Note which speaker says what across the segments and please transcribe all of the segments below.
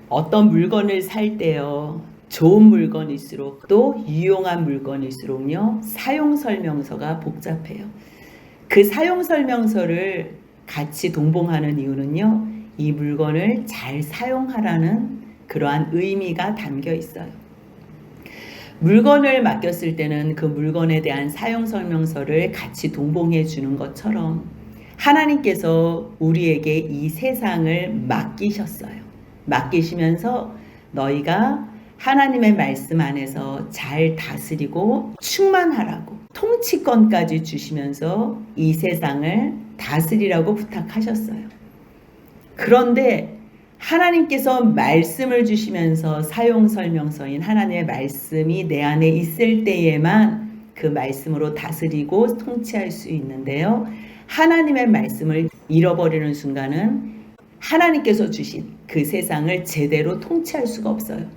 Speaker 1: 어떤 물건을 살 때요, 좋은 물건일수록 또 유용한 물건일수록요, 사용설명서가 복잡해요. 그 사용설명서를 같이 동봉하는 이유는요, 이 물건을 잘 사용하라는 그러한 의미가 담겨 있어요. 물건을 맡겼을 때는 그 물건에 대한 사용설명서를 같이 동봉해 주는 것처럼 하나님께서 우리에게 이 세상을 맡기셨어요. 맡기시면서 너희가 하나님의 말씀 안에서 잘 다스리고 충만하라고 통치권까지 주시면서 이 세상을 다스리라고 부탁하셨어요. 그런데 하나님께서 말씀을 주시면서 사용설명서인 하나님의 말씀이 내 안에 있을 때에만 그 말씀으로 다스리고 통치할 수 있는데요, 하나님의 말씀을 잃어버리는 순간은 하나님께서 주신 그 세상을 제대로 통치할 수가 없어요.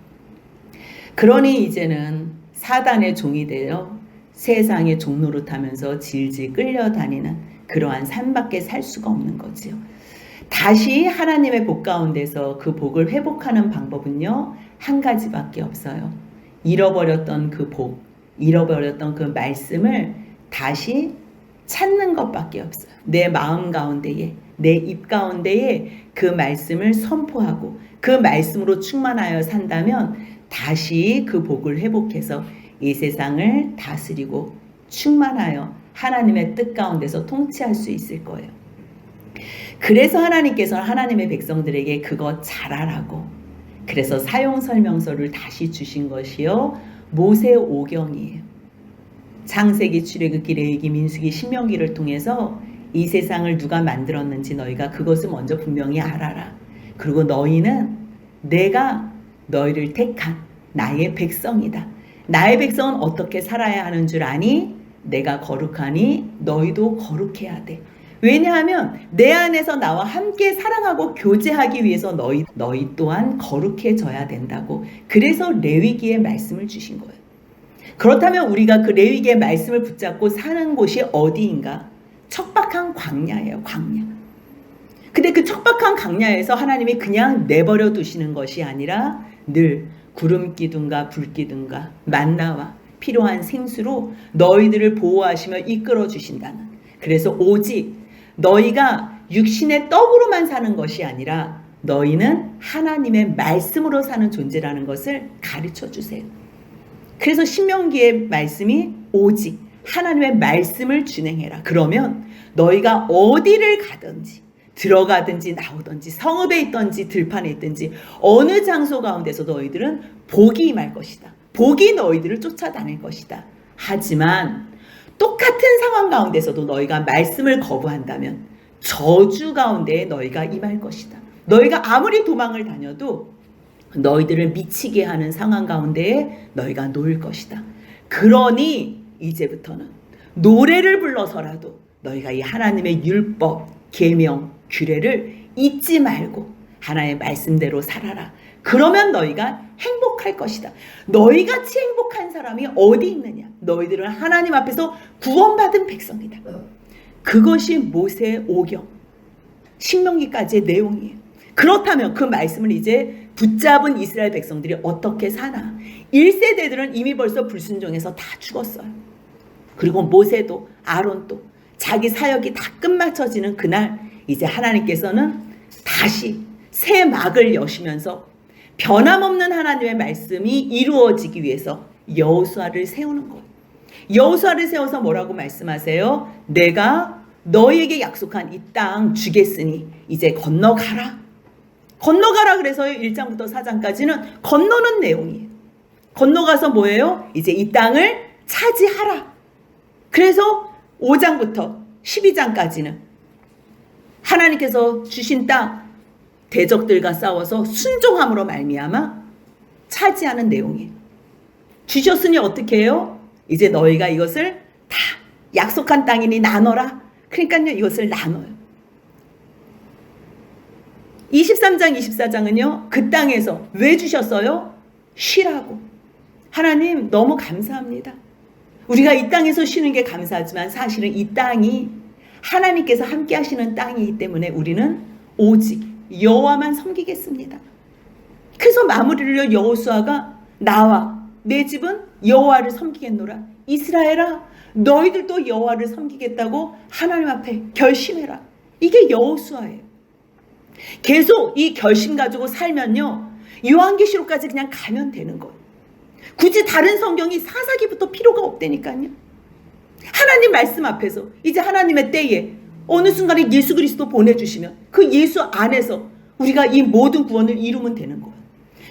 Speaker 1: 그러니 이제는 사단의 종이 되어 세상의 종로를 타면서 질질 끌려다니는 그러한 삶밖에 살 수가 없는 거지요. 다시 하나님의 복 가운데서 그 복을 회복하는 방법은요, 한 가지밖에 없어요. 잃어버렸던 그 복, 잃어버렸던 그 말씀을 다시 찾는 것밖에 없어요. 내 마음 가운데에, 내 입 가운데에 그 말씀을 선포하고 그 말씀으로 충만하여 산다면 다시 그 복을 회복해서 이 세상을 다스리고 충만하여 하나님의 뜻 가운데서 통치할 수 있을 거예요. 그래서 하나님께서는 하나님의 백성들에게 그거 잘하라고, 그래서 사용설명서를 다시 주신 것이요, 모세오경이에요. 창세기, 출애굽기, 레위기, 민수기, 신명기를 통해서 이 세상을 누가 만들었는지 너희가 그것을 먼저 분명히 알아라. 그리고 너희는 내가 너희를 택한 나의 백성이다. 나의 백성은 어떻게 살아야 하는 줄 아니? 내가 거룩하니 너희도 거룩해야 돼. 왜냐하면 내 안에서 나와 함께 사랑하고 교제하기 위해서 너희 또한 거룩해져야 된다고. 그래서 레위기의 말씀을 주신 거예요. 그렇다면 우리가 그 레위기의 말씀을 붙잡고 사는 곳이 어디인가? 척박한 광야예요, 광야. 근데 그 척박한 광야에서 하나님이 그냥 내버려 두시는 것이 아니라 늘 구름 기둥과 불 기둥과 만나와 필요한 생수로 너희들을 보호하시며 이끌어 주신다는. 그래서 오직 너희가 육신의 떡으로만 사는 것이 아니라 너희는 하나님의 말씀으로 사는 존재라는 것을 가르쳐 주세요. 그래서 신명기의 말씀이 오직 하나님의 말씀을 준행해라. 그러면 너희가 어디를 가든지 들어가든지 나오든지 성읍에 있든지 들판에 있든지 어느 장소 가운데서 너희들은 복이 임할 것이다. 복이 너희들을 쫓아다닐 것이다. 하지만 똑같은 상황 가운데서도 너희가 말씀을 거부한다면 저주 가운데 너희가 임할 것이다. 너희가 아무리 도망을 다녀도 너희들을 미치게 하는 상황 가운데에 너희가 놓일 것이다. 그러니 이제부터는 노래를 불러서라도 너희가 이 하나님의 율법, 계명, 규례를 잊지 말고 하나님의 말씀대로 살아라. 그러면 너희가 행복할 것이다. 너희같이 행복한 사람이 어디 있느냐? 너희들은 하나님 앞에서 구원받은 백성이다. 그것이 모세 오경, 신명기까지의 내용이에요. 그렇다면 그 말씀을 이제 붙잡은 이스라엘 백성들이 어떻게 사나? 1세대들은 이미 벌써 불순종해서 다 죽었어요. 그리고 모세도 아론도 자기 사역이 다 끝마쳐지는 그날 이제 하나님께서는 다시 새 막을 여시면서 변함없는 하나님의 말씀이 이루어지기 위해서 여호수아를 세우는 거예요. 여호수아를 세워서 뭐라고 말씀하세요? 내가 너희에게 약속한 이 땅 주겠으니 이제 건너가라. 건너가라. 그래서 1장부터 4장까지는 건너는 내용이에요. 건너가서 뭐예요? 이제 이 땅을 차지하라. 그래서 5장부터 12장까지는 하나님께서 주신 땅 대적들과 싸워서 순종함으로 말미암아 차지하는 내용이에요. 주셨으니 어떻게 해요? 이제 너희가 이것을 다 약속한 땅이니 나눠라. 그러니까요, 이것을 나눠요. 23장, 24장은요, 그 땅에서 왜 주셨어요? 쉬라고. 하나님 너무 감사합니다. 우리가 이 땅에서 쉬는 게 감사하지만 사실은 이 땅이 하나님께서 함께 하시는 땅이기 때문에 우리는 오직 여호와만 섬기겠습니다. 그래서 마무리를 여호수아가 나와 내 집은 여호와를 섬기겠노라. 이스라엘아 너희들도 여호와를 섬기겠다고 하나님 앞에 결심해라. 이게 여호수아예요. 계속 이 결심 가지고 살면요 요한계시록까지 그냥 가면 되는 거예요. 굳이 다른 성경이 사사기부터 필요가 없다니까요. 하나님 말씀 앞에서 이제 하나님의 때에 어느 순간에 예수 그리스도 보내주시면 그 예수 안에서 우리가 이 모든 구원을 이루면 되는 거예요.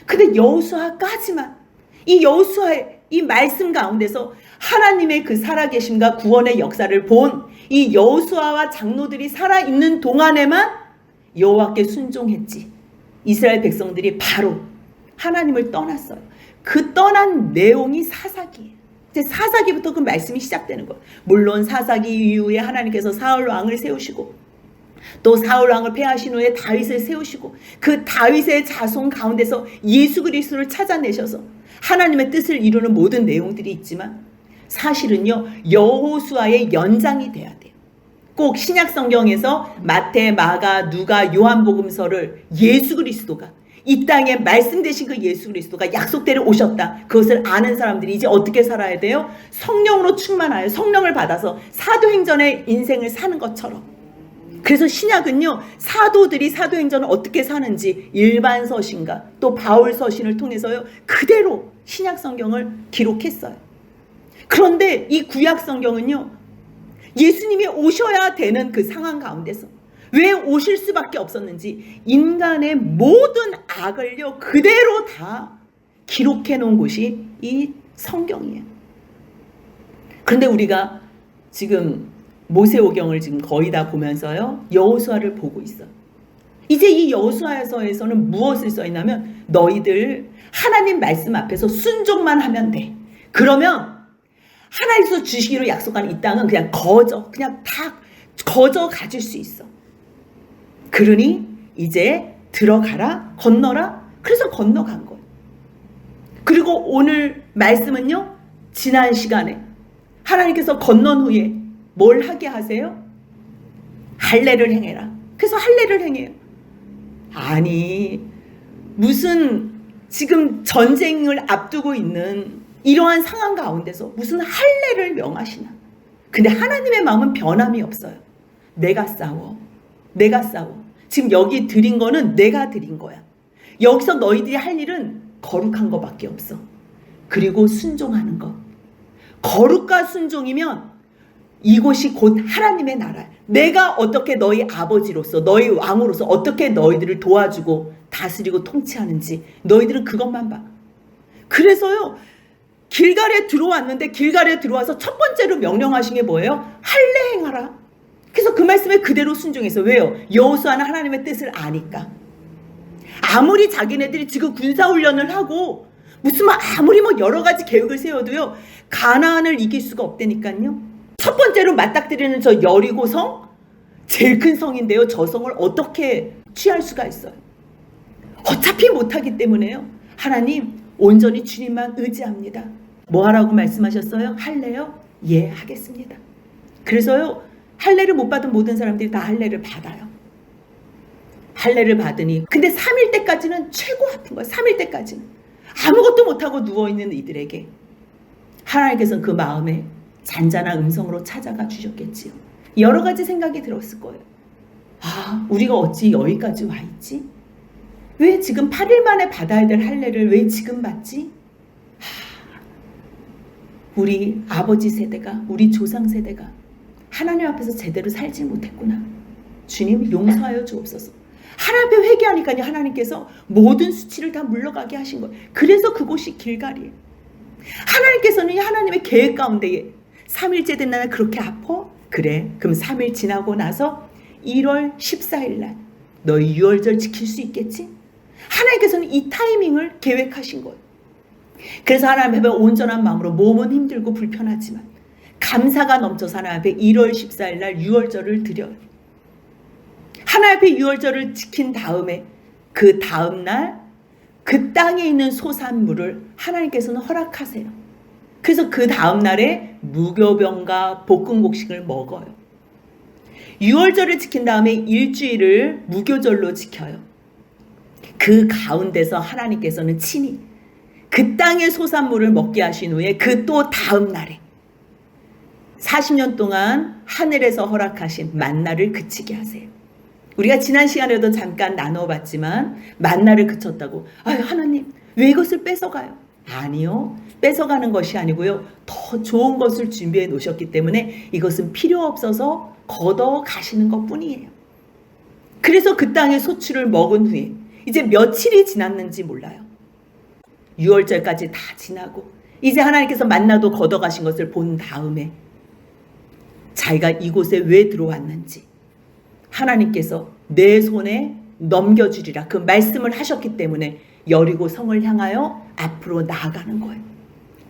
Speaker 1: 근데 여호수아까지만 이 여호수아의 이 말씀 가운데서 하나님의 그 살아계심과 구원의 역사를 본 이 여호수아와 장로들이 살아있는 동안에만 여호와께 순종했지. 이스라엘 백성들이 바로 하나님을 떠났어요. 그 떠난 내용이 사사기예요. 이제 사사기부터 그 말씀이 시작되는 거예요. 물론 사사기 이후에 하나님께서 사울 왕을 세우시고 또 사울 왕을 패하신 후에 다윗을 세우시고 그 다윗의 자손 가운데서 예수 그리스도를 찾아내셔서 하나님의 뜻을 이루는 모든 내용들이 있지만 사실은요 여호수아의 연장이 돼야 돼요. 꼭 신약 성경에서 마태, 마가, 누가, 요한복음서를 예수 그리스도가 이 땅에 말씀 되신 그 예수 그리스도가 약속대로 오셨다. 그것을 아는 사람들이 이제 어떻게 살아야 돼요? 성령으로 충만하여 성령을 받아서 사도행전의 인생을 사는 것처럼. 그래서 신약은요 사도들이 사도행전을 어떻게 사는지 일반 서신과 또 바울 서신을 통해서요 그대로 신약 성경을 기록했어요. 그런데 이 구약 성경은요 예수님이 오셔야 되는 그 상황 가운데서 왜 오실 수밖에 없었는지 인간의 모든 악을요 그대로 다 기록해 놓은 곳이 이 성경이에요. 그런데 우리가 지금 모세오경을 지금 거의 다 보면서요 여호수아를 보고 있어요. 이제 이 여호수아서에서는 무엇을 써 있냐면 너희들 하나님 말씀 앞에서 순종만 하면 돼. 그러면 하나님께서 주시기로 약속한 이 땅은 그냥 그냥 다 거저 가질 수 있어. 그러니 이제 들어가라, 건너라. 그래서 건너간 거예요. 그리고 오늘 말씀은요 지난 시간에 하나님께서 건넌 후에 뭘 하게 하세요? 할례를 행해라. 그래서 할례를 행해요. 아니 무슨 지금 전쟁을 앞두고 있는 이러한 상황 가운데서 무슨 할례를 명하시나. 근데 하나님의 마음은 변함이 없어요. 내가 싸워. 지금 여기 드린 거는 내가 드린 거야. 여기서 너희들이 할 일은 거룩한 거밖에 없어. 그리고 순종하는 것. 거룩과 순종이면 이곳이 곧 하나님의 나라. 내가 어떻게 너희 아버지로서 너희 왕으로서 어떻게 너희들을 도와주고 다스리고 통치하는지 너희들은 그것만 봐. 그래서요 길갈에 들어왔는데 길갈에 들어와서 첫 번째로 명령하신 게 뭐예요? 할례 행하라. 그래서 그 말씀에 그대로 순종해서 왜요? 여호수아는 하나님의 뜻을 아니까. 아무리 자기네들이 지금 군사훈련을 하고 무슨 아무리 여러 가지 계획을 세워도요 가나안을 이길 수가 없다니까요. 첫 번째로 맞닥뜨리는 저 여리고성 제일 큰 성인데요. 저 성을 어떻게 취할 수가 있어요? 어차피 못하기 때문에요. 하나님 온전히 주님만 의지합니다. 뭐 하라고 말씀하셨어요? 할례요? 예 하겠습니다. 그래서요 할례를 못 받은 모든 사람들이 다 할례를 받아요. 할례를 받으니 근데 3일 때까지는 최고 아픈 거예요. 3일 때까지는 아무것도 못하고 누워있는 이들에게 하나님께서는 그 마음에 잔잔한 음성으로 찾아가 주셨겠지요. 여러 가지 생각이 들었을 거예요. 아 우리가 어찌 여기까지 와 있지? 왜 지금 8일 만에 받아야 될 할례를 왜 지금 받지? 우리 아버지 세대가 우리 조상 세대가 하나님 앞에서 제대로 살지 못했구나. 주님 용서하여 주옵소서. 하나님 앞에 회개하니까요 하나님께서 모든 수치를 다 물러가게 하신 거예요. 그래서 그곳이 길갈이에요. 하나님께서는 하나님의 계획 가운데에 3일째 된 날 그렇게 아파? 그래 그럼 3일 지나고 나서 1월 14일 날 너희 유월절 지킬 수 있겠지? 하나님께서는 이 타이밍을 계획하신 거예요. 그래서 하나님 앞에 온전한 마음으로 몸은 힘들고 불편하지만 감사가 넘쳐서 하나님 앞에 1월 14일 날 유월절을 드려요. 하나님 앞에 유월절을 지킨 다음에 그 다음 날 그 땅에 있는 소산물을 하나님께서는 허락하세요. 그래서 그 다음 날에 무교병과 볶음곡식을 먹어요. 유월절을 지킨 다음에 일주일을 무교절로 지켜요. 그 가운데서 하나님께서는 친히 그 땅의 소산물을 먹게 하신 후에 그 또 다음 날에 40년 동안 하늘에서 허락하신 만나를 그치게 하세요. 우리가 지난 시간에도 잠깐 나눠봤지만 만나를 그쳤다고 아유 하나님 왜 이것을 뺏어가요? 아니요. 뺏어가는 것이 아니고요. 더 좋은 것을 준비해 놓으셨기 때문에 이것은 필요 없어서 걷어 가시는 것뿐이에요. 그래서 그 땅의 소출을 먹은 후에 이제 며칠이 지났는지 몰라요. 6월절까지 다 지나고 이제 하나님께서 만나도 걷어 가신 것을 본 다음에 자기가 이곳에 왜 들어왔는지 하나님께서 내 손에 넘겨주리라 그 말씀을 하셨기 때문에 여리고 성을 향하여 앞으로 나아가는 거예요.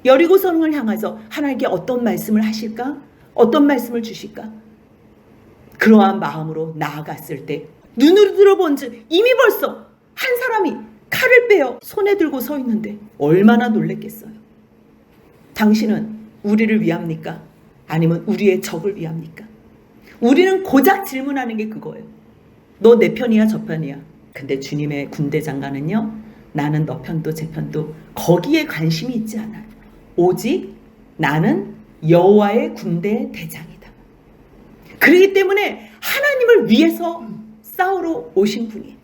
Speaker 1: 여리고 성을 향해서 하나님께 어떤 말씀을 하실까? 어떤 말씀을 주실까? 그러한 마음으로 나아갔을 때 눈으로 들어본즉 이미 벌써 한 사람이 칼을 빼어 손에 들고 서 있는데 얼마나 놀랬겠어요. 당신은 우리를 위합니까? 아니면 우리의 적을 위합니까? 우리는 고작 질문하는 게 그거예요. 너 내 편이야 저 편이야? 근데 주님의 군대 장관은요, 나는 너 편도 제 편도 거기에 관심이 있지 않아요. 오직 나는 여호와의 군대 대장이다. 그렇기 때문에 하나님을 위해서 싸우러 오신 분이에요.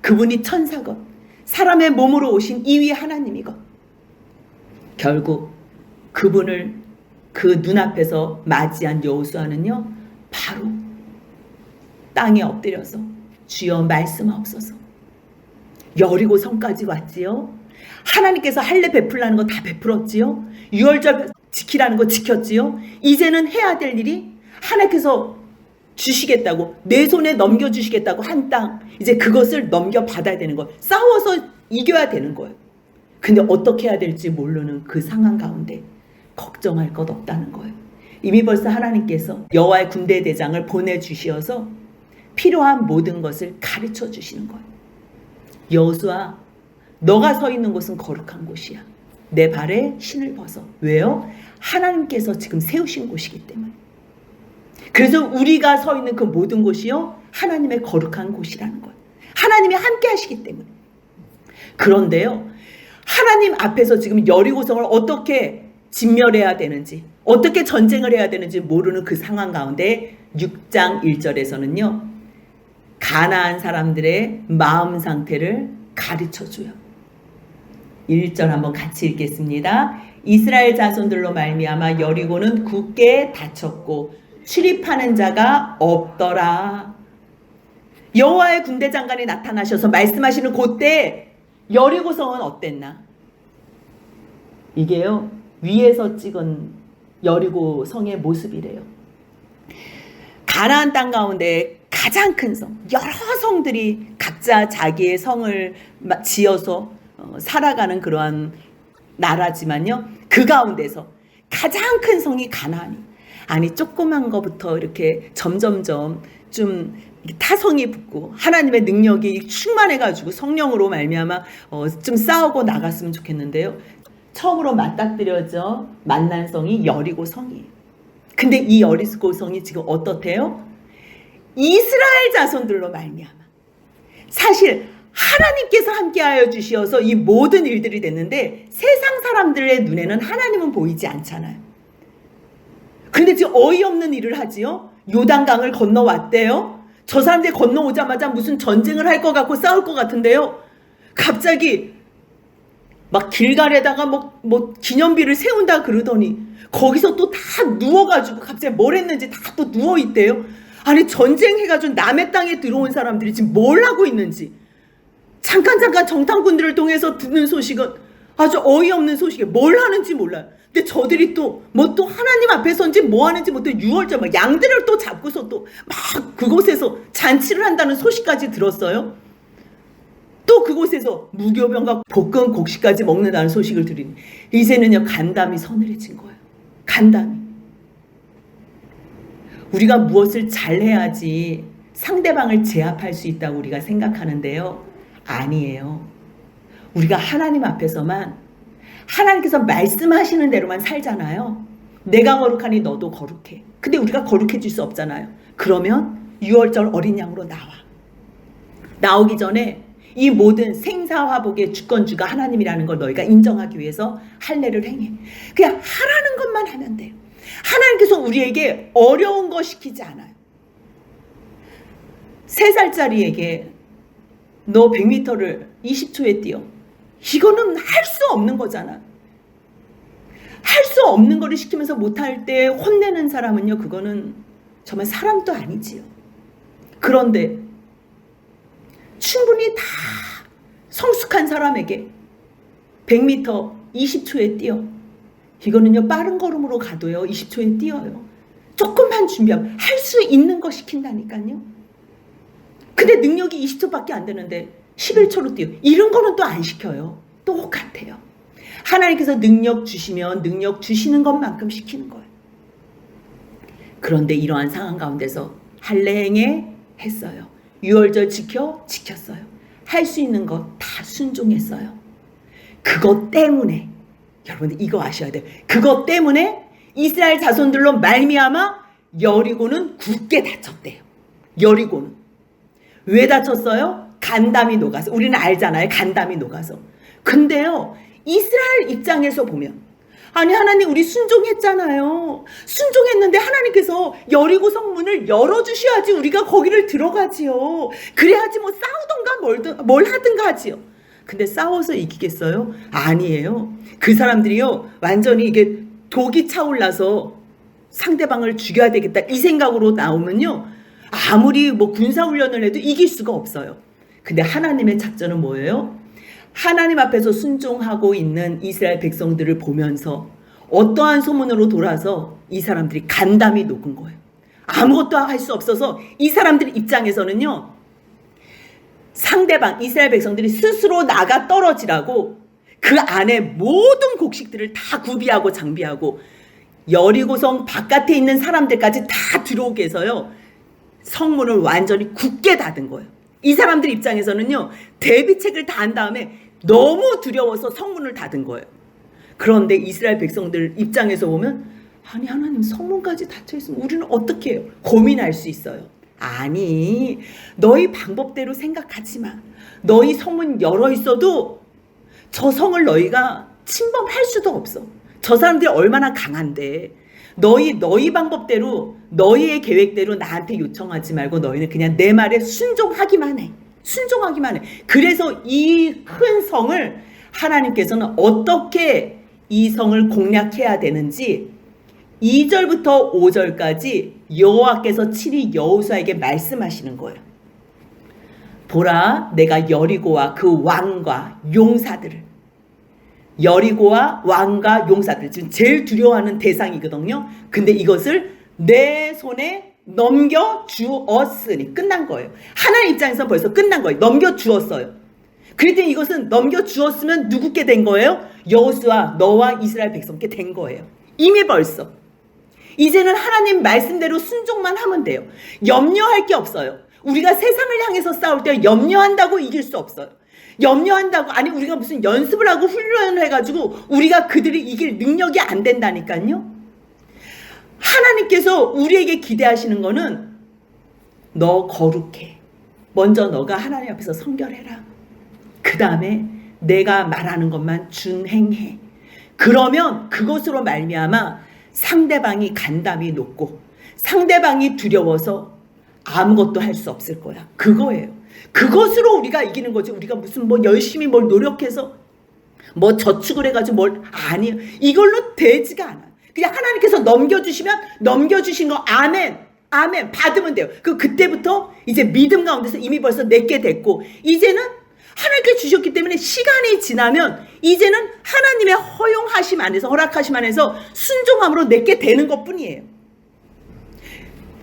Speaker 1: 그분이 천사건 사람의 몸으로 오신 이위 하나님이건 결국 그분을 그 눈앞에서 맞이한 여호수아는요 바로 땅에 엎드려서 주여 말씀하옵소서. 여리고 성까지 왔지요. 하나님께서 할례 베풀라는 거 다 베풀었지요. 유월절 지키라는 거 지켰지요. 이제는 해야 될 일이 하나님께서 주시겠다고 내 손에 넘겨주시겠다고 한 땅 이제 그것을 넘겨받아야 되는 거예요. 싸워서 이겨야 되는 거예요. 근데 어떻게 해야 될지 모르는 그 상황 가운데 걱정할 것 없다는 거예요. 이미 벌써 하나님께서 여호와의 군대 대장을 보내주시어서 필요한 모든 것을 가르쳐 주시는 거예요. 여호수아 너가 서 있는 곳은 거룩한 곳이야. 내 발에 신을 벗어. 왜요? 하나님께서 지금 세우신 곳이기 때문에. 그래서 우리가 서 있는 그 모든 곳이요 하나님의 거룩한 곳이라는 거예요. 하나님이 함께 하시기 때문에. 그런데요 하나님 앞에서 지금 여리고성을 어떻게 진멸해야 되는지 어떻게 전쟁을 해야 되는지 모르는 그 상황 가운데 6장 1절에서는요 가나안 사람들의 마음 상태를 가르쳐줘요. 1절 한번 같이 읽겠습니다. 이스라엘 자손들로 말미암아 여리고는 굳게 닫혔고 출입하는 자가 없더라. 여호와의 군대 장관이 나타나셔서 말씀하시는 그때 여리고성은 어땠나? 이게요 위에서 찍은 여리고성의 모습이래요. 가나안 땅 가운데 가장 큰 성, 여러 성들이 각자 자기의 성을 지어서 살아가는 그러한 나라지만요. 그 가운데서 가장 큰 성이 가나안이. 아니 조그만 거부터 이렇게 점점점 좀 타성이 붙고 하나님의 능력이 충만해가지고 성령으로 말미암아 좀 싸우고 나갔으면 좋겠는데요. 처음으로 맞닥뜨려져 만난 성이 여리고 성이에요. 근데 이 여리고 성이 지금 어떻대요? 이스라엘 자손들로 말미암아. 사실 하나님께서 함께하여 주시어서 이 모든 일들이 됐는데 세상 사람들의 눈에는 하나님은 보이지 않잖아요. 근데 지금 어이없는 일을 하지요. 요단강을 건너왔대요. 저 사람들이 건너오자마자 무슨 전쟁을 할 것 같고 싸울 것 같은데요. 갑자기 막 길갈에다가 뭐 기념비를 세운다 그러더니 거기서 또 다 누워가지고 갑자기 뭘 했는지 다 또 누워있대요. 아니 전쟁해가지고 남의 땅에 들어온 사람들이 지금 뭘 하고 있는지 잠깐 정탐꾼들을 통해서 듣는 소식은 아주 어이없는 소식이에요. 뭘 하는지 몰라요. 근데 저들이 또 하나님 앞에 선지 뭐 하는지 또 6월절 막 양들을 또 잡고서 또 막 그곳에서 잔치를 한다는 소식까지 들었어요. 또 그곳에서 무교병과 볶은 곡식까지 먹는다는 소식을 들으니 이제는요 간담이 서늘해진 거예요. 간담이. 우리가 무엇을 잘해야지 상대방을 제압할 수 있다고 우리가 생각하는데요. 아니에요. 우리가 하나님 앞에서만 하나님께서 말씀하시는 대로만 살잖아요. 내가 거룩하니 너도 거룩해. 근데 우리가 거룩해질 수 없잖아요. 그러면 6월절 어린 양으로 나와. 나오기 전에 이 모든 생사화복의 주권주가 하나님이라는 걸 너희가 인정하기 위해서 할례를 행해. 그냥 하라는 것만 하면 돼요. 하나님께서 우리에게 어려운 거 시키지 않아요. 3살짜리에게 너 100m를 20초에 뛰어. 이거는 할 수 없는 거잖아. 할 수 없는 거를 시키면서 못할 때 혼내는 사람은요, 그거는 정말 사람도 아니지요. 그런데 충분히 다 성숙한 사람에게 100m 20초에 뛰어. 이거는요, 빠른 걸음으로 가도요 20초에 뛰어요. 조금만 준비하면 할 수 있는 거 시킨다니까요. 근데 능력이 20초밖에 안 되는데 11초로 뛰어. 이런 거는 또 안 시켜요. 똑같아요. 하나님께서 능력 주시면 능력 주시는 것만큼 시키는 거예요. 그런데 이러한 상황 가운데서 할례행에 했어요. 유월절 지켰어요. 할 수 있는 것 다 순종했어요. 그것 때문에, 여러분들 이거 아셔야 돼요. 그것 때문에 이스라엘 자손들로 말미암아 여리고는 굳게 다쳤대요. 여리고는 왜 다쳤어요? 간담이 녹아서. 우리는 알잖아요. 간담이 녹아서. 근데요, 이스라엘 입장에서 보면, 아니 하나님 우리 순종했잖아요. 순종했는데 하나님께서 여리고 성문을 열어주셔야지 우리가 거기를 들어가지요. 그래야지 뭐 싸우던가 뭘 하든가 하지요. 근데 싸워서 이기겠어요? 아니에요. 그 사람들이요, 완전히 이게 독이 차올라서 상대방을 죽여야 되겠다 이 생각으로 나오면요, 아무리 뭐 군사훈련을 해도 이길 수가 없어요. 근데 하나님의 작전은 뭐예요? 하나님 앞에서 순종하고 있는 이스라엘 백성들을 보면서 어떠한 소문으로 돌아서 이 사람들이 간담이 녹은 거예요. 아무것도 할 수 없어서 이 사람들 입장에서는요, 상대방 이스라엘 백성들이 스스로 나가 떨어지라고 그 안에 모든 곡식들을 다 구비하고 장비하고 여리고성 바깥에 있는 사람들까지 다 들어오게 해서요, 성문을 완전히 굳게 닫은 거예요. 이 사람들 입장에서는요, 대비책을 다 한 다음에 너무 두려워서 성문을 닫은 거예요. 그런데 이스라엘 백성들 입장에서 보면, 아니 하나님 성문까지 닫혀있으면 우리는 어떻게 해요? 고민할 수 있어요. 아니, 너희 방법대로 생각하지 마. 너희 성문 열어 있어도 저 성을 너희가 침범할 수도 없어. 저 사람들이 얼마나 강한데. 너희 방법대로, 너희의 계획대로 나한테 요청하지 말고 너희는 그냥 내 말에 순종하기만 해. 순종하기만 해. 그래서 이 큰 성을 하나님께서는 어떻게 이 성을 공략해야 되는지 2절부터 5절까지 여호와께서 친히 여호수아에게 말씀하시는 거예요. 보라, 내가 여리고와 그 왕과 용사들을, 여리고와 왕과 용사들, 지금 제일 두려워하는 대상이거든요. 근데 이것을 내 손에 넘겨주었으니 끝난 거예요. 하나님 입장에서 벌써 끝난 거예요. 넘겨주었어요. 그랬더니 이것은 넘겨주었으면 누구께 된 거예요? 여호수아, 너와 이스라엘 백성께 된 거예요. 이미 벌써. 이제는 하나님 말씀대로 순종만 하면 돼요. 염려할 게 없어요. 우리가 세상을 향해서 싸울 때 염려한다고 이길 수 없어요. 염려한다고, 아니 우리가 무슨 연습을 하고 훈련을 해가지고 우리가 그들이 이길 능력이 안 된다니까요. 하나님께서 우리에게 기대하시는 거는 너 거룩해. 먼저 너가 하나님 앞에서 성결해라. 그 다음에 내가 말하는 것만 준행해. 그러면 그것으로 말미암아 상대방이 간담이 높고 상대방이 두려워서 아무것도 할 수 없을 거야. 그거예요. 그것으로 우리가 이기는 거지. 우리가 무슨 뭐 열심히 뭘 노력해서 뭐 저축을 해가지고 뭘, 아니에요. 이걸로 되지가 않아. 그냥 하나님께서 넘겨주시면 넘겨주신 거 아멘, 아멘 받으면 돼요. 그때부터 이제 믿음 가운데서 이미 벌써 내게 됐고, 이제는 하나님께 주셨기 때문에 시간이 지나면 이제는 하나님의 허용하심 안에서, 허락하심 안에서 순종함으로 내게 되는 것뿐이에요.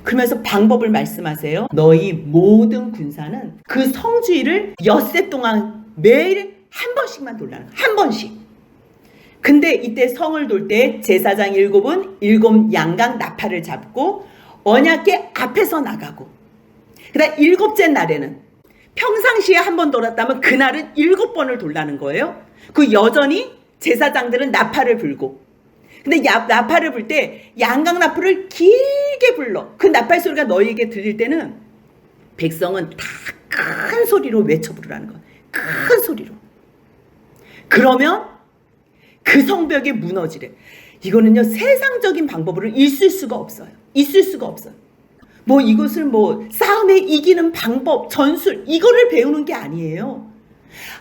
Speaker 1: 그러면서 방법을 말씀하세요. 너희 모든 군사는 그 성주위를 엿새 동안 매일 한 번씩만 돌라는 거예요. 한 번씩. 근데 이때 성을 돌 때 제사장 7은 7 양강 나팔을 잡고 언약궤 앞에서 나가고, 그다음 7째 날에는 평상시에 한 번 돌았다면 그날은 7번을 돌라는 거예요. 그 여전히 제사장들은 나팔을 불고, 근데 나팔을 불 때 양강 나팔을 길게 불러. 그 나팔 소리가 너희에게 들릴 때는 백성은 다 큰 소리로 외쳐 부르라는 거예요. 큰 소리로. 그러면 그 성벽이 무너지래. 이거는요, 세상적인 방법으로 있을 수가 없어요. 있을 수가 없어요. 뭐 이것을 뭐 싸움에 이기는 방법, 전술, 이거를 배우는 게 아니에요.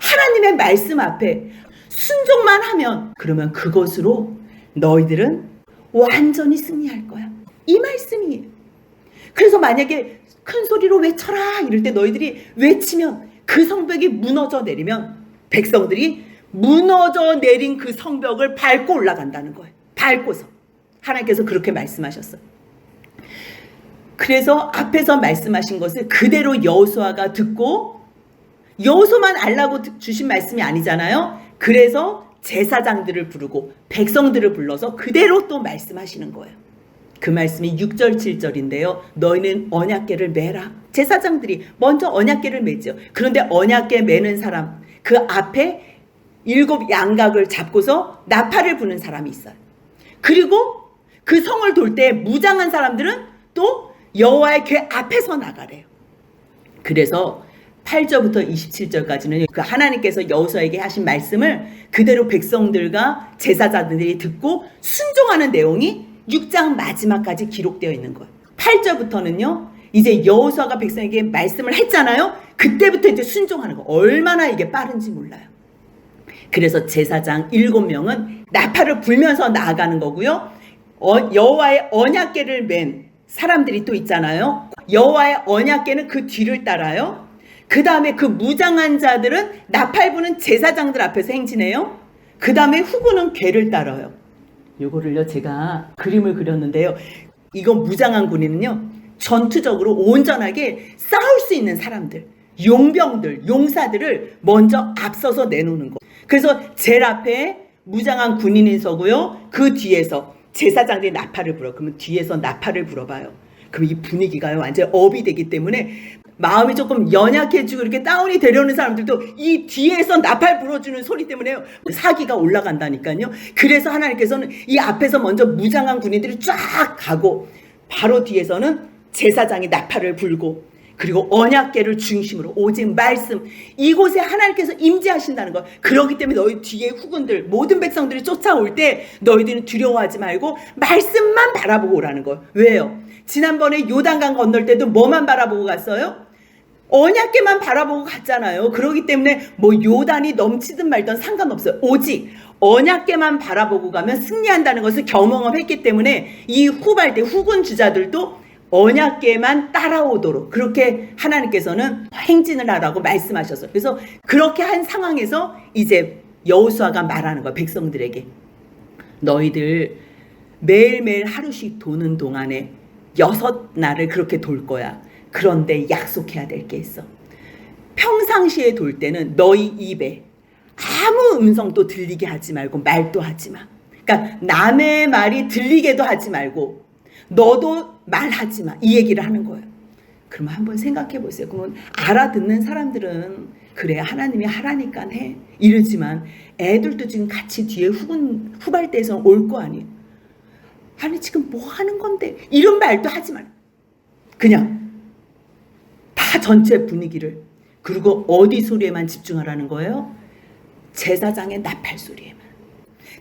Speaker 1: 하나님의 말씀 앞에 순종만 하면, 그러면 그것으로 너희들은 완전히 승리할 거야. 이 말씀이에요. 그래서 만약에 큰 소리로 외쳐라 이럴 때 너희들이 외치면 그 성벽이 무너져 내리면 백성들이 무너져 내린 그 성벽을 밟고 올라간다는 거예요. 밟고서. 하나님께서 그렇게 말씀하셨어요. 그래서 앞에서 말씀하신 것을 그대로 여호수아가 듣고, 여호수아만 알라고 주신 말씀이 아니잖아요. 그래서 제사장들을 부르고 백성들을 불러서 그대로 또 말씀하시는 거예요. 그 말씀이 6절 7절인데요. 너희는 언약궤를 매라. 제사장들이 먼저 언약궤를 매죠. 그런데 언약궤 매는 사람, 그 앞에 7 양각을 잡고서 나팔을 부는 사람이 있어요. 그리고 그 성을 돌 때 무장한 사람들은 또 여호와의 궤 앞에서 나가래요. 그래서 8절부터 27절까지는 그 하나님께서 여호수아에게 하신 말씀을 그대로 백성들과 제사장들이 듣고 순종하는 내용이 6장 마지막까지 기록되어 있는 거예요. 8절부터는요, 이제 여호수아가 백성에게 말씀을 했잖아요. 그때부터 이제 순종하는 거. 얼마나 이게 빠른지 몰라요. 그래서 제사장 7명은 나팔을 불면서 나아가는 거고요. 여호와의 언약궤를 맨 사람들이 또 있잖아요. 여호와의 언약궤는 그 뒤를 따라요. 그 다음에 그 무장한 자들은 나팔 부는 제사장들 앞에서 행진해요. 그 다음에 후군은 궤를 따라요. 요거를요, 제가 그림을 그렸는데요. 이거 무장한 군인은요, 전투적으로 온전하게 싸울 수 있는 사람들, 용병들, 용사들을 먼저 앞서서 내놓는 거. 그래서 제일 앞에 무장한 군인이 서고요, 그 뒤에서 제사장들이 나팔을 불어. 그러면 뒤에서 나팔을 불어봐요. 그럼 이 분위기가요, 완전 업이 되기 때문에 마음이 조금 연약해지고 이렇게 다운이 되려는 사람들도 이 뒤에서 나팔 불어주는 소리 때문에 사기가 올라간다니까요. 그래서 하나님께서는 이 앞에서 먼저 무장한 군인들이 쫙 가고 바로 뒤에서는 제사장이 나팔을 불고, 그리고 언약궤를 중심으로 오직 말씀, 이곳에 하나님께서 임재하신다는 것. 그렇기 때문에 너희 뒤에 후군들, 모든 백성들이 쫓아올 때 너희들은 두려워하지 말고 말씀만 바라보고 오라는 거예요. 왜요? 지난번에 요단강 건널 때도 뭐만 바라보고 갔어요? 언약궤만 바라보고 갔잖아요. 그렇기 때문에 뭐 요단이 넘치든 말든 상관없어요. 오직 언약궤만 바라보고 가면 승리한다는 것을 경험했기 때문에 이 후발대 후군 주자들도 언약궤만 따라오도록 그렇게 하나님께서는 행진을 하라고 말씀하셨어요. 그래서 그렇게 한 상황에서 이제 여호수아가 말하는 거야, 백성들에게. 너희들 매일매일 하루씩 도는 동안에 6날을 그렇게 돌 거야. 그런데 약속해야 될 게 있어. 평상시에 돌 때는 너희 입에 아무 음성도 들리게 하지 말고 말도 하지 마. 그러니까 남의 말이 들리게도 하지 말고 너도 말하지 마. 이 얘기를 하는 거예요. 그러면 한번 생각해 보세요. 그러면 알아듣는 사람들은 그래, 하나님이 하라니까 해 이러지만 애들도 지금 같이 뒤에 후발대에서 올 거 아니에요. 아니 지금 뭐 하는 건데 이런 말도 하지 마. 그냥 다 전체 분위기를, 그리고 어디 소리에만 집중하라는 거예요? 제사장의 나팔 소리에만.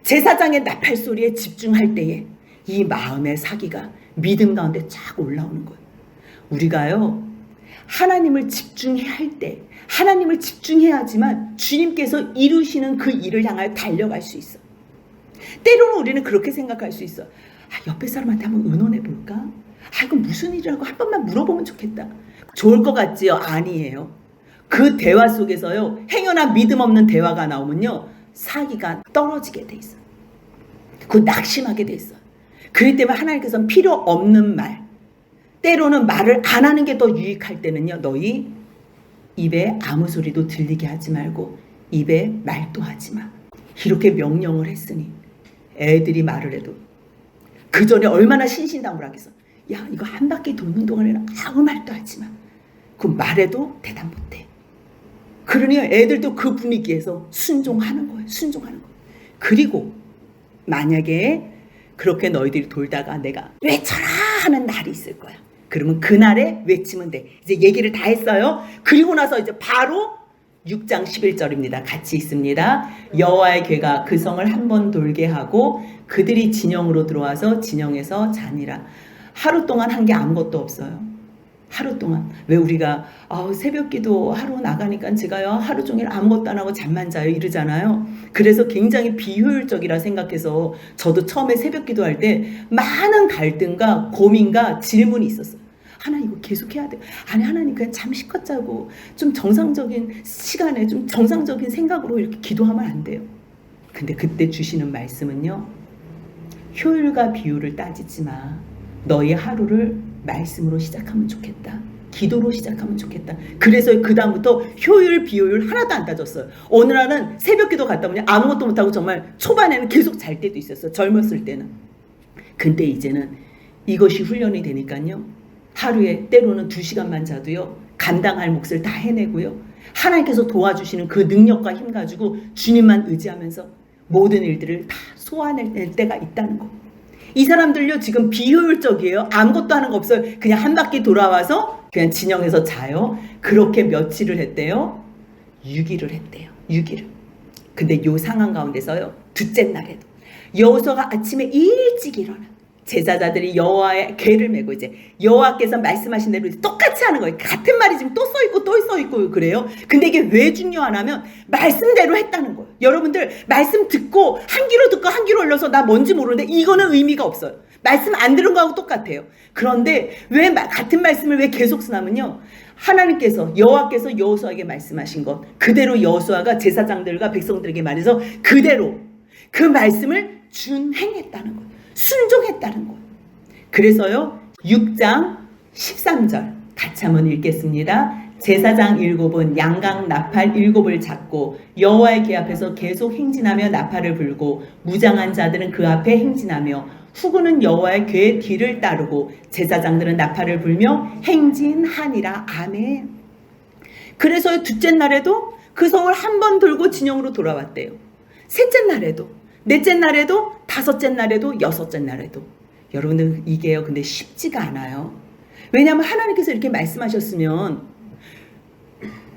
Speaker 1: 제사장의 나팔 소리에 집중할 때에 이 마음의 사기가 믿음 가운데 쫙 올라오는 거예요. 우리가요, 하나님을 집중해야 할 때 하나님을 집중해야지만 주님께서 이루시는 그 일을 향하여 달려갈 수 있어. 때로는 우리는 그렇게 생각할 수 있어. 옆에 사람한테 한번 의논해 볼까? 이거 무슨 일이라고 한 번만 물어보면 좋겠다. 좋을 것 같지요? 아니에요. 그 대화 속에서요, 행여나 믿음 없는 대화가 나오면요, 사기가 떨어지게 돼 있어. 그 낙심하게 돼 있어. 그렇기 때문에 하나님께서는 필요 없는 말, 때로는 말을 안 하는 게 더 유익할 때는요, 너희 입에 아무 소리도 들리게 하지 말고 입에 말도 하지 마. 이렇게 명령을 했으니 애들이 말을 해도 그 전에 얼마나 신신당부를 하겠어. 야, 이거 한 바퀴 도는 동안에는 아무 말도 하지 마. 그 말해도 대답 못해. 그러니 애들도 그 분위기에서 순종하는 거예요. 순종하는 거예요. 그리고 만약에 그렇게 너희들이 돌다가 내가 외쳐라 하는 날이 있을 거야. 그러면 그날에 외치면 돼. 이제 얘기를 다 했어요. 그리고 나서 이제 바로 6장 11절입니다. 같이 있습니다. 여호와의 괴가 그 성을 한 번 돌게 하고 그들이 진영으로 들어와서 진영에서 자니라. 하루 동안 한 게 아무것도 없어요. 하루 동안. 왜 우리가 새벽기도 하루 나가니까 제가요 하루 종일 아무것도 안 하고 잠만 자요 이러잖아요. 그래서 굉장히 비효율적이라 생각해서 저도 처음에 새벽기도 할 때 많은 갈등과 고민과 질문이 있었어요. 하나님 이거 계속 해야 돼. 아니 하나님 그냥 잠 실컷 자고 좀 정상적인 시간에 좀 정상적인 생각으로 이렇게 기도하면 안 돼요. 근데 그때 주시는 말씀은요. 효율과 비율을 따지지 마. 너의 하루를 말씀으로 시작하면 좋겠다. 기도로 시작하면 좋겠다. 그래서 그 다음부터 효율 비효율 하나도 안 따졌어요. 어느 날은 새벽기도 갔다 오면 아무것도 못하고 정말 초반에는 계속 잘 때도 있었어요. 젊었을 때는. 근데 이제는 이것이 훈련이 되니까요. 하루에 때로는 2시간만 자도요. 감당할 몫을 다 해내고요. 하나님께서 도와주시는 그 능력과 힘 가지고 주님만 의지하면서 모든 일들을 다 소화해낼 때가 있다는 거. 이 사람들요 지금 비효율적이에요. 아무것도 하는 거 없어요. 그냥 한 바퀴 돌아와서 그냥 진영에서 자요. 그렇게 며칠을 했대요. 6일을 했대요. 6일을. 근데 요 상황 가운데서요. 둘째 날에도 여호수아가 아침에 일찍 일어나 제자들이 여호와의 궤를 메고 이제 여호와께서 말씀하신 대로 똑같이 하는 거예요. 같은 말이 지금 또 써있고 또 써있고 그래요. 근데 이게 왜 중요하냐면 말씀대로 했다는 거예요. 여러분들 말씀 듣고 한 귀로 듣고 한 귀로 흘려서 나 뭔지 모르는데 이거는 의미가 없어요. 말씀 안 들은 거하고 똑같아요. 그런데 왜 같은 말씀을 왜 계속 쓰냐면요. 하나님께서 여호와께서 여호수아에게 말씀하신 것 그대로 여호수아가 제사장들과 백성들에게 말해서 그대로 그 말씀을 준행했다는 거예요. 순종했다는 거예요. 그래서요 6장 13절 같이 한번 읽겠습니다. 제사장 7은 양강 나팔 7을 잡고 여호와의 궤 앞에서 계속 행진하며 나팔을 불고 무장한 자들은 그 앞에 행진하며 후군은 여호와의 궤 뒤를 따르고 제사장들은 나팔을 불며 행진하니라. 아멘. 그래서 둘째 날에도 그 성을 한 번 돌고 진영으로 돌아왔대요. 셋째 날에도 넷째 날에도 다섯째 날에도 여섯째 날에도. 여러분들 이게요 근데 쉽지가 않아요. 왜냐하면 하나님께서 이렇게 말씀하셨으면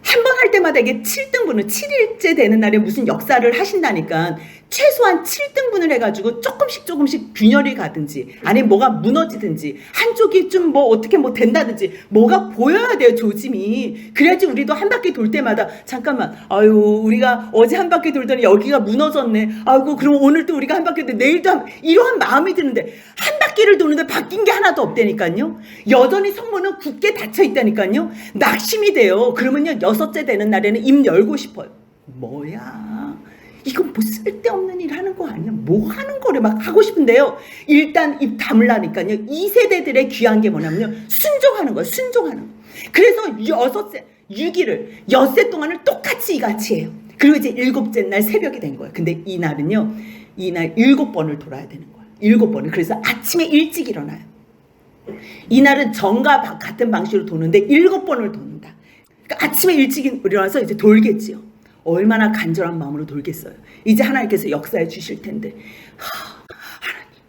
Speaker 1: 한 번 할 때마다 이게 7등분을 7일째 되는 날에 무슨 역사를 하신다니까 최소한 7등분을 해가지고 조금씩 균열이 가든지 아니 뭐가 무너지든지 한쪽이 좀 뭐 어떻게 뭐 된다든지 뭐가 보여야 돼요. 조짐이. 그래야지 우리도 한 바퀴 돌 때마다 잠깐만 아유 우리가 어제 한 바퀴 돌더니 여기가 무너졌네. 아이고 그럼 오늘 또 우리가 한 바퀴 돌 내일도 이러한 마음이 드는데 한 바퀴를 도는데 바뀐 게 하나도 없다니까요. 여전히 성문은 굳게 닫혀 있다니까요. 낙심이 돼요. 그러면요 여섯째 되는 날에는 입 열고 싶어요. 뭐야 이건 뭐 쓸데없는 일 하는 거 아니야? 뭐 하는 거래 막 하고 싶은데요. 일단 입 다물라니까요. 이 세대들의 귀한 게 뭐냐면요. 순종하는 거예요. 순종하는 거. 그래서 6일을 엿새 동안을 똑같이 이같이 해요. 그리고 이제 7째 날 새벽이 된 거예요. 근데 이날은요. 이날 7번을 돌아야 되는 거예요. 7번을. 그래서 아침에 일찍 일어나요. 이날은 전과 같은 방식으로 도는데 7번을 돕니다. 그러니까 아침에 일찍 일어나서 이제 돌겠지요. 얼마나 간절한 마음으로 돌겠어요. 이제 하나님께서 역사해 주실 텐데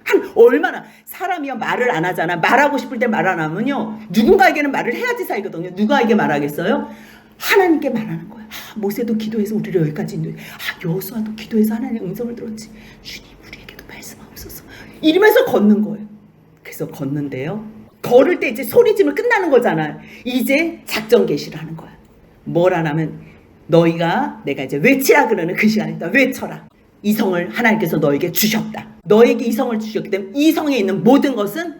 Speaker 1: 하나님 얼마나 사람이요 말을 안 하잖아. 말하고 싶을 때 말 안 하면요 누군가에게는 말을 해야지 살거든요. 누가에게 말하겠어요? 하나님께 말하는 거야. 모세도 기도해서 우리를 여기까지 인도해. 여호수아도 기도해서 하나님의 음성을 들었지. 주님 우리에게도 말씀하옵소서. 이러면서 걷는 거예요. 그래서 걷는데요. 걸을 때 이제 소리 지르면 끝나는 거잖아요. 이제 작전 개시를 하는 거야. 뭐라냐면 너희가 내가 이제 외치라 그러는 그 시간이다. 외쳐라. 이 성을 하나님께서 너에게 주셨다. 너에게 이 성을 주셨기 때문에 이 성에 있는 모든 것은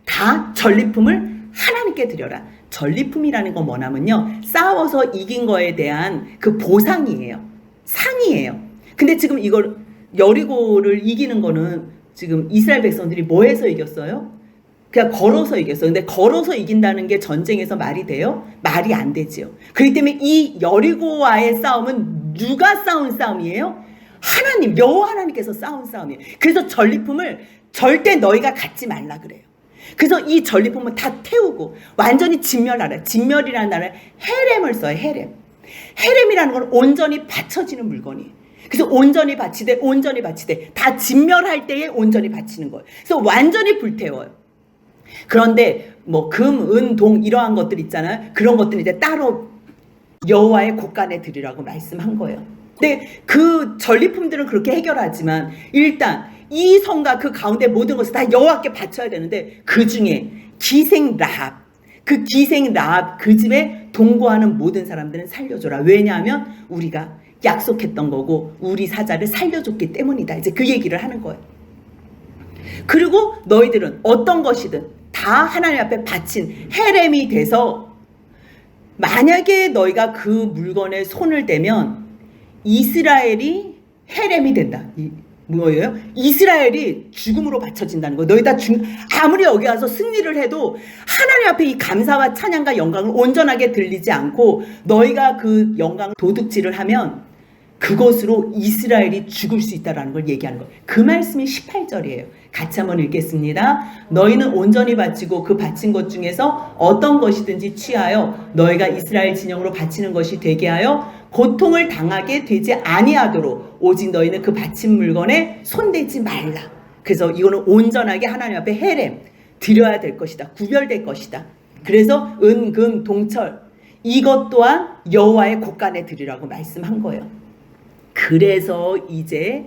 Speaker 1: 다 전리품을 하나님께 드려라. 전리품이라는 건 뭐냐면요. 싸워서 이긴 거에 대한 그 보상이에요. 상이에요. 근데 지금 이걸 여리고를 이기는 거는 지금 이스라엘 백성들이 뭐 해서 이겼어요? 그냥 걸어서 이겼어요. 근데 걸어서 이긴다는 게 전쟁에서 말이 돼요? 말이 안 되지요. 그렇기 때문에 이 여리고와의 싸움은 누가 싸운 싸움이에요? 하나님, 여호와 하나님께서 싸운 싸움이에요. 그래서 전리품을 절대 너희가 갖지 말라 그래요. 그래서 이 전리품은 다 태우고 완전히 진멸하라. 진멸이라는 단어는 헤렘을 써요. 헤렘. 헤렘이라는 건 온전히 바쳐지는 물건이에요. 그래서 온전히 바치되 다 진멸할 때에 온전히 바치는 거예요. 그래서 완전히 불태워요. 그런데 뭐 금, 은, 동 이러한 것들 있잖아요. 그런 것들은 이제 따로 여호와의 곳간에 드리라고 말씀한 거예요. 근데 그 전리품들은 그렇게 해결하지만 일단 이 성과 그 가운데 모든 것을 다 여호와께 바쳐야 되는데 그 중에 기생 라합, 그 기생 라합 그 집에 동거하는 모든 사람들은 살려줘라. 왜냐하면 우리가 약속했던 거고 우리 사자를 살려줬기 때문이다. 이제 그 얘기를 하는 거예요. 그리고 너희들은 어떤 것이든 다 하나님 앞에 바친 헤렘이 돼서 만약에 너희가 그 물건에 손을 대면 이스라엘이 헤렘이 된다. 뭐예요? 이스라엘이 죽음으로 바쳐진다는 거예요. 너희 다 아무리 여기 가서 승리를 해도 하나님 앞에 이 감사와 찬양과 영광을 온전하게 들리지 않고 너희가 그 영광을 도둑질을 하면 그것으로 이스라엘이 죽을 수 있다는 걸 얘기하는 거예요. 그 말씀이 18절이에요. 같이 한번 읽겠습니다. 너희는 온전히 바치고 그 바친 것 중에서 어떤 것이든지 취하여 너희가 이스라엘 진영으로 바치는 것이 되게 하여 고통을 당하게 되지 아니하도록 오직 너희는 그 바친 물건에 손대지 말라. 그래서 이거는 온전하게 하나님 앞에 헤렘 드려야 될 것이다. 구별될 것이다. 그래서 은, 금, 동철 이것 또한 여호와의 곳간에 드리라고 말씀한 거예요. 그래서 이제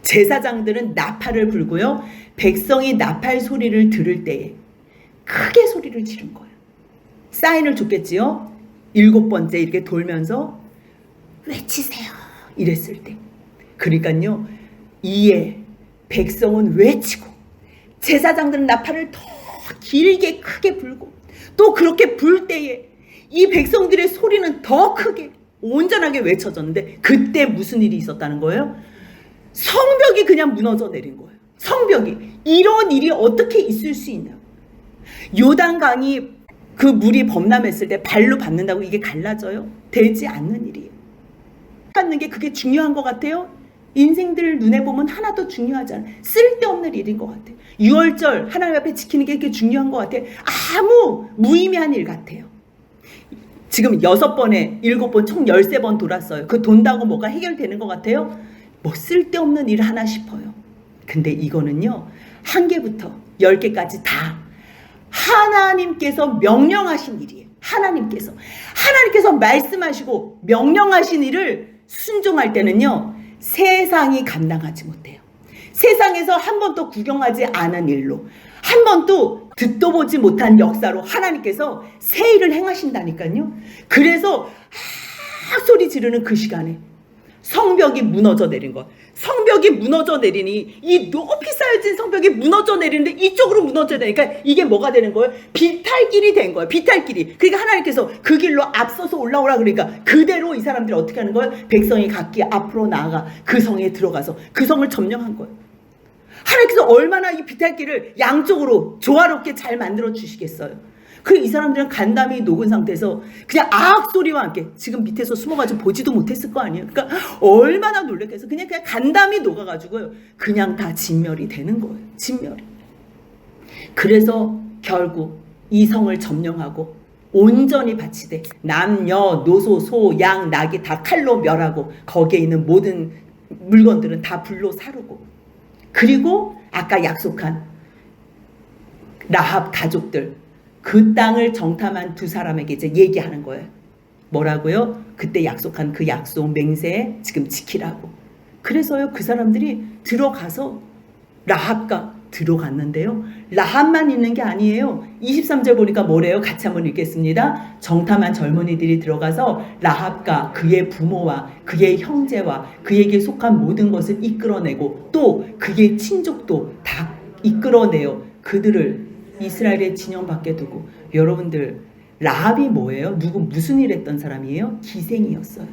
Speaker 1: 제사장들은 나팔을 불고요. 백성이 나팔 소리를 들을 때에 크게 소리를 지른 거예요. 사인을 줬겠지요. 7번째 이렇게 돌면서 외치세요. 이랬을 때. 그러니까요. 이에 백성은 외치고 제사장들은 나팔을 더 길게 크게 불고 또 그렇게 불 때에 이 백성들의 소리는 더 크게 온전하게 외쳐졌는데 그때 무슨 일이 있었다는 거예요? 성벽이 그냥 무너져 내린 거예요. 성벽이. 이런 일이 어떻게 있을 수 있냐. 요단강이 그 물이 범람했을 때 발로 밟는다고 이게 갈라져요? 되지 않는 일이에요. 갖는 게 그게 중요한 것 같아요? 인생들 눈에 보면 하나도 중요하지 않아요. 쓸데없는 일인 것 같아요. 유월절 하나님 앞에 지키는 게 그게 중요한 것 같아요. 아무 무의미한 일 같아요. 지금 6번에 7번 총 13번 돌았어요. 그 돈다고 뭐가 해결되는 것 같아요? 뭐 쓸데없는 일 하나 싶어요. 근데 이거는요. 1개부터 10개까지 다 하나님께서 명령하신 일이에요. 하나님께서 말씀하시고 명령하신 일을 순종할 때는요. 세상이 감당하지 못해요. 세상에서 한 번도 구경하지 않은 일로 한 번도 듣도 보지 못한 역사로 하나님께서 새 일을 행하신다니까요. 그래서 소리 지르는 그 시간에 성벽이 무너져 내린 것. 성벽이 무너져 내리니 이 높이 쌓여진 성벽이 무너져 내리는데 이쪽으로 무너져야 되니까 이게 뭐가 되는 거예요? 비탈길이 된 거예요. 비탈길이. 그러니까 하나님께서 그 길로 앞서서 올라오라 그러니까 그대로 이 사람들이 어떻게 하는 거예요? 백성이 각기 앞으로 나아가 그 성에 들어가서 그 성을 점령한 거예요. 하나님께서 얼마나 이 비탈길을 양쪽으로 조화롭게 잘 만들어 주시겠어요. 그리고 이 사람들은 간담이 녹은 상태에서 그냥 소리와 함께 지금 밑에서 숨어가지고 보지도 못했을 거 아니에요. 그러니까 얼마나 놀랬겠어. 그냥 간담이 녹아가지고요. 그냥 다 진멸이 되는 거예요. 진멸이. 그래서 결국 이 성을 점령하고 온전히 바치되 남녀 노소 소 양 낙이 다 칼로 멸하고 거기에 있는 모든 물건들은 다 불로 사르고 그리고 아까 약속한 라합 가족들 그 땅을 정탐한 2사람에게 이제 얘기하는 거예요. 뭐라고요? 그때 약속한 그 약속 맹세 지금 지키라고. 그래서요 그 사람들이 들어가서 라합과 들어갔는데요. 라합만 있는 게 아니에요. 23절 보니까 뭐래요? 같이 한번 읽겠습니다. 정탐한 젊은이들이 들어가서 라합과 그의 부모와 그의 형제와 그에게 속한 모든 것을 이끌어내고 또 그의 친족도 다 이끌어내요. 그들을 이스라엘의 진영 밖에 두고. 여러분들 라합이 뭐예요? 무슨 일 했던 사람이에요? 기생이었어요.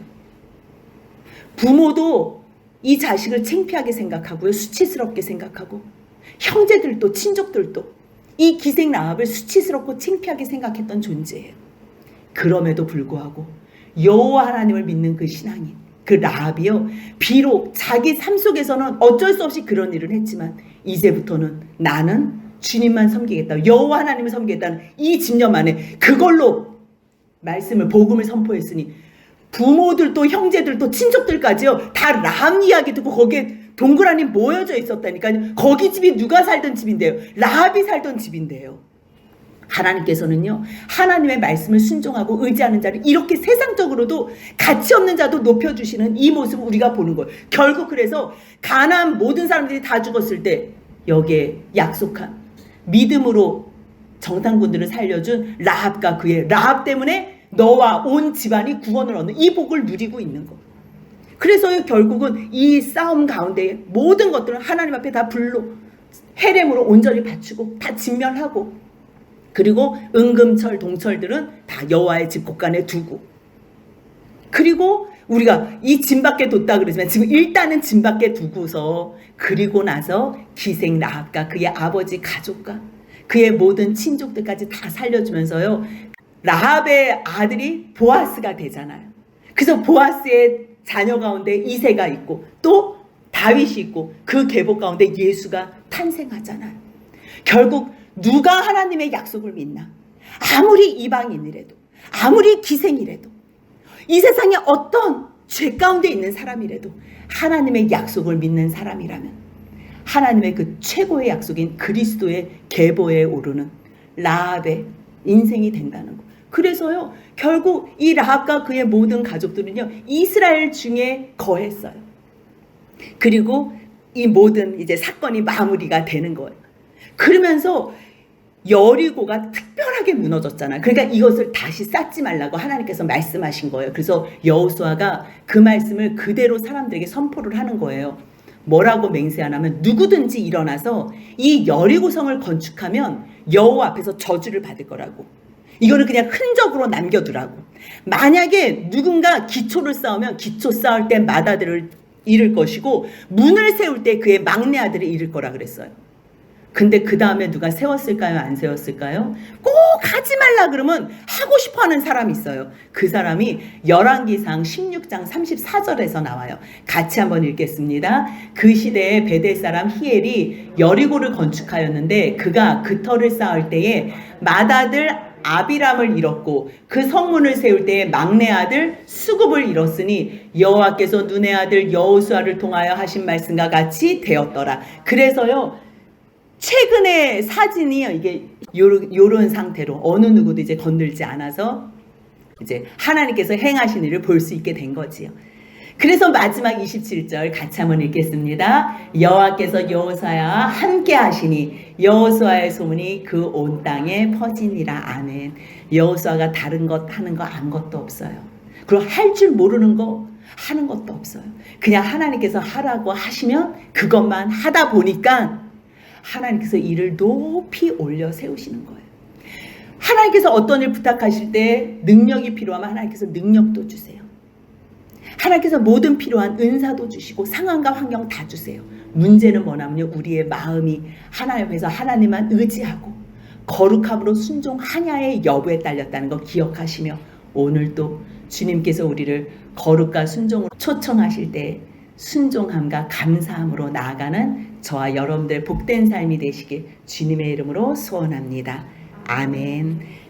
Speaker 1: 부모도 이 자식을 창피하게 생각하고요. 수치스럽게 생각하고 형제들도 친족들도 이 기생 라합을 수치스럽고 창피하게 생각했던 존재예요. 그럼에도 불구하고 여호와 하나님을 믿는 그 신앙인 그 라합이요. 비록 자기 삶 속에서는 어쩔 수 없이 그런 일을 했지만 이제부터는 나는 주님만 섬기겠다. 여호와 하나님을 섬기겠다는 이 집념 안에 그걸로 말씀을 복음을 선포했으니 부모들도 형제들도 친척들까지요. 다 라합 이야기 듣고 거기에 동그라니 모여져 있었다니까요. 거기 집이 누가 살던 집인데요. 라합이 살던 집인데요. 하나님께서는요, 하나님의 말씀을 순종하고 의지하는 자를 이렇게 세상적으로도 가치 없는 자도 높여주시는 이 모습을 우리가 보는 거예요. 결국 그래서 가나안 모든 사람들이 다 죽었을 때 여기에 약속한 믿음으로 정탐꾼들을 살려준 라합과 그의 라합 때문에 너와 온 집안이 구원을 얻는 이 복을 누리고 있는 거. 그래서 결국은 이 싸움 가운데 모든 것들은 하나님 앞에 다 불로 헤렘으로 온전히 바치고 다 진멸하고, 그리고 은금철 동철들은 다 여호와의 집 곳간에 두고, 그리고 우리가 이 진 밖에 뒀다 그러지만 지금 일단은 진 밖에 두고서 그리고 나서 기생 라합과 그의 아버지 가족과 그의 모든 친족들까지 다 살려주면서요, 라합의 아들이 보아스가 되잖아요. 그래서 보아스의 자녀 가운데 이새가 있고 또 다윗이 있고 그 계보 가운데 예수가 탄생하잖아요. 결국 누가 하나님의 약속을 믿나? 아무리 이방인이라도, 아무리 기생이라도, 이 세상에 어떤 죄 가운데 있는 사람이라도 하나님의 약속을 믿는 사람이라면 하나님의 그 최고의 약속인 그리스도의 계보에 오르는 라합의 인생이 된다는 거. 그래서요, 결국 이 라합과 그의 모든 가족들은요, 이스라엘 중에 거했어요. 그리고 이 모든 이제 사건이 마무리가 되는 거예요. 그러면서 여리고가 특별하게 무너졌잖아요. 그러니까 이것을 다시 쌓지 말라고 하나님께서 말씀하신 거예요. 그래서 여호수아가 그 말씀을 그대로 사람들에게 선포를 하는 거예요. 뭐라고 맹세하냐면 누구든지 일어나서 이 여리고성을 건축하면 여호와 앞에서 저주를 받을 거라고. 이거를 그냥 흔적으로 남겨두라고. 만약에 누군가 기초를 쌓으면 기초 쌓을 때 맏아들을 잃을 것이고 문을 세울 때 그의 막내 아들을 잃을 거라 그랬어요. 근데 그 다음에 누가 세웠을까요? 안 세웠을까요? 꼭 하지 말라 그러면 하고 싶어하는 사람이 있어요. 그 사람이 열왕기상 16장 34절에서 나와요. 같이 한번 읽겠습니다. 그 시대에 베델 사람 히엘이 여리고를 건축하였는데 그가 그 터를 쌓을 때에 맏아들 아비람을 잃었고 그 성문을 세울 때에 막내 아들 수굽을 잃었으니 여호와께서 눈의 아들 여호수아를 통하여 하신 말씀과 같이 되었더라. 그래서요, 최근에 사진이 이게 요런 상태로 어느 누구도 이제 건들지 않아서 이제 하나님께서 행하신 일을 볼 수 있게 된 거지요. 그래서 마지막 27절 같이 한번 읽겠습니다. 여호와께서 여호수아와 함께 하시니 여호수아의 소문이 그 온 땅에 퍼지니라. 아멘. 여호수아가 다른 것 하는 거 안 것도 없어요. 그리고 할 줄 모르는 거 하는 것도 없어요. 그냥 하나님께서 하라고 하시면 그것만 하다 보니까 하나님께서 일을 높이 올려 세우시는 거예요. 하나님께서 어떤 일 부탁하실 때 능력이 필요하면 하나님께서 능력도 주세요. 하나님께서 모든 필요한 은사도 주시고 상황과 환경 다 주세요. 문제는 뭐냐면요, 우리의 마음이 하나님 앞에서 하나님만 의지하고 거룩함으로 순종하냐의 여부에 딸렸다는 거 기억하시며 오늘도 주님께서 우리를 거룩과 순종으로 초청하실 때 순종함과 감사함으로 나아가는 저와 여러분들 복된 삶이 되시길 주님의 이름으로 소원합니다. 아멘.